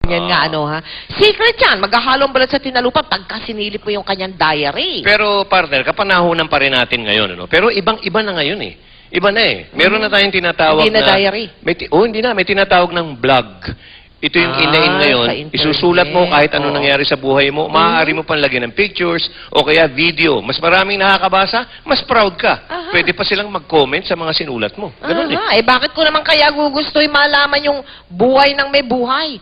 Yan nga ano ha. Secret yan. Maghahalong balat sa tinalupan pagka sinilip mo yung kanyang diary. Pero partner, kapanahunan pa rin natin ngayon, ano? Pero ibang-iba na ngayon eh. Iba na eh. Meron na tayong tinatawag Hindi na diary. Hindi na. May tinatawag ng blog. Ito yung inain ngayon. sa internet. Isusulat mo kahit ano Oo. nangyari sa buhay mo. Maaari mo pang lagyan ng pictures o kaya video. Mas maraming nakakabasa, mas proud ka. Aha. Pwede pa silang mag-comment sa mga sinulat mo. Ganun eh. Aha, bakit ko naman kaya gugustuhin malaman yung buhay ng may buhay?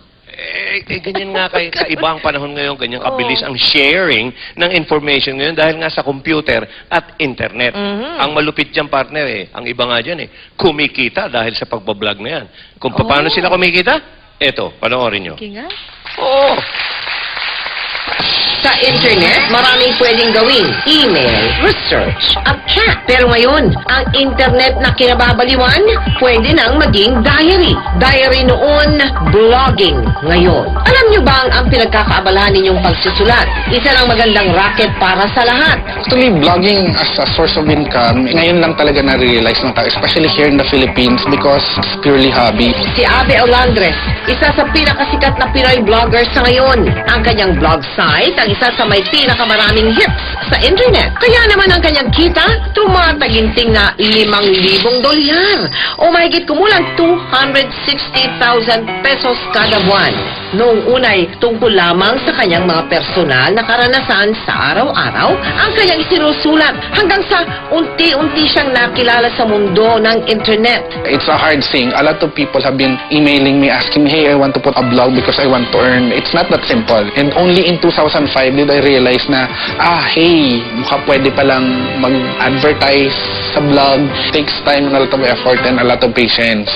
Ganyan nga kaiba ang panahon ngayon, ganyan kabilis Oo. ang sharing ng information ngayon dahil nga sa computer at internet. Mhm. Ang malupit dyan, partner, ang iba nga dyan, kumikita dahil sa pagbablog na yan. Kung paano Oh. sila kumikita, eto, panoorin nyo. Sige nga. Oo. Sa internet, maraming pwedeng gawin. Email, research, at chat. Pero ngayon, ang internet na kinababaliwan, pwede nang maging diary. Diary noon, blogging ngayon. Alam nyo bang ang pinagkakaabalahan ninyong pagsusulat? Isa ng magandang racket para sa lahat. Actually, blogging as a source of income, ngayon lang talaga na-realize ng tao, especially here in the Philippines because it's purely hobby. Si Abe Olandres, isa sa pinakasikat na Pinoy vlogger sa ngayon. Ang kanyang blog site, ang isa sa may pinakamaraming hits sa internet. Kaya naman ang kanyang kita, tumataginting na $5,000 o mahigit kumulang 260,000 pesos kada buwan. Noong unay, tungkol lamang sa kanyang mga personal na karanasan sa araw-araw, ang kanyang isinusulat hanggang sa unti-unti siyang nakilala sa mundo ng internet. It's a hard thing. A lot of people have been emailing me asking me, hey, I want to put a blog because I want to earn. It's not that simple. And only in 2005 did I realize na, hey, mukha pwede palang mag-advertise sa blog. Takes time and a lot of effort and a lot of patience.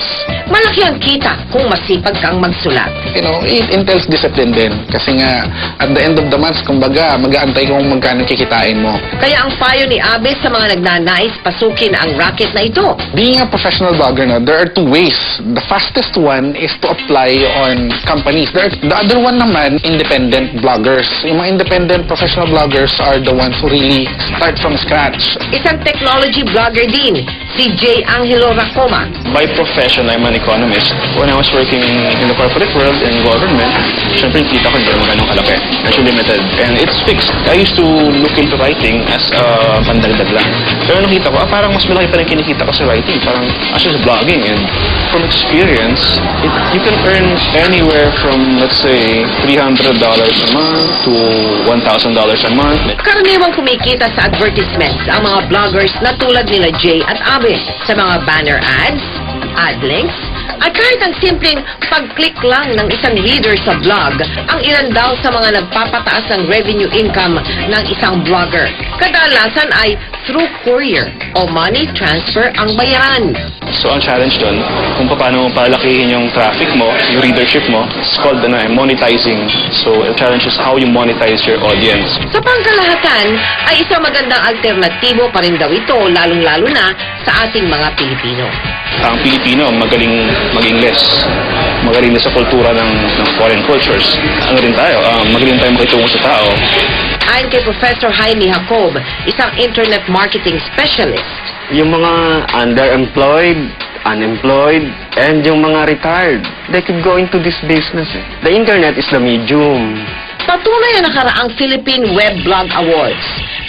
Malaki ang kita kung masipag kang magsulat. You know, it entails discipline din. Kasi nga, at the end of the month, kumbaga, mag-aantay kung magkano kikitain mo. Kaya ang payo ni Abe sa mga nagnanais pasukin ang racket na ito. Being a professional blogger, no, there are two ways. The fastest one is to apply on companies. The other one naman, independent bloggers. Yung mga independent professional bloggers are the ones who really start from scratch. Isang technology blogger din, si J. Angelo Racoma. By profession, I'm an economist. When I was working in the corporate world and government, syempre yung kita ko hindi naman ganun kalaki. Medyo limited. And it's fixed. I used to look into writing as pandagdag lang. Pero nakita ko, parang mas malaki pa rin kinikita ko sa writing. Parang as sa blogging. And from experience, you can earn anywhere from, let's say, $300 a month to $1,000 a month. Karaniwang kumikita sa advertisements ang mga bloggers na tulad nila Jay at Abe sa mga banner ads, ad links, at kahit ang simpleng pag-click lang ng isang leader sa blog, ang ilan daw sa mga nagpapataas ng revenue income ng isang blogger. Kadalasan ay through courier o money transfer ang bayaran. So ang challenge doon, kung paano mo palakihin yung traffic mo, yung readership mo, it's called monetizing. So the challenge is how you monetize your audience. Sa pangkalahatan ay isang magandang alternatibo pa rin daw ito, lalong-lalo na sa ating mga Pilipino. Ang Pilipino, magaling mag-Ingles. Magaling na sa kultura ng foreign cultures. Ano rin tayo, magaling tayo makitungo sa tao. Ayon kay Professor Jaime Jacob, isang internet marketing specialist, Yung mga underemployed, unemployed, and yung mga retired, they could go into this business. The internet is the medium. patunay na nakaraang Philippine Web Blog Awards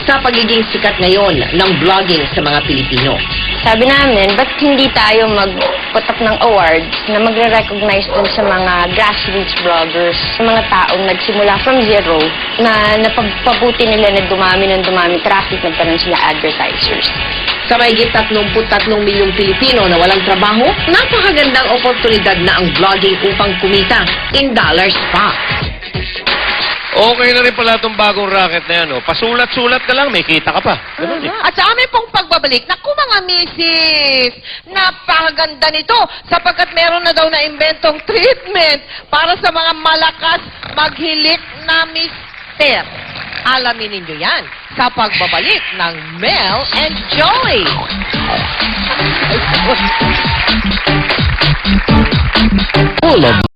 sa pagiging sikat ngayon ng blogging sa mga Pilipino. Sabi namin, ba't hindi tayo mag-put up ng awards na magre-recognize dun sa mga grassroots bloggers, sa mga taong nagsimula from zero, na napagpabuti nila na dumami ng dumami, traffic na parang sila advertisers. Sa mahigit 33 milyong Pilipino na walang trabaho, napakagandang oportunidad na ang blogging upang kumita in dollars pa. Okay na rin pala itong bagong racket na yan. Pasulat-sulat ka lang, may kita ka pa. Ganun eh. At sa aming pong pagbabalik, naku mga misis, napakaganda nito sapagkat meron na daw na inventong treatment para sa mga malakas maghilik na mister. Alamin ninyo yan sa pagbabalik ng Mel and Joey. Full of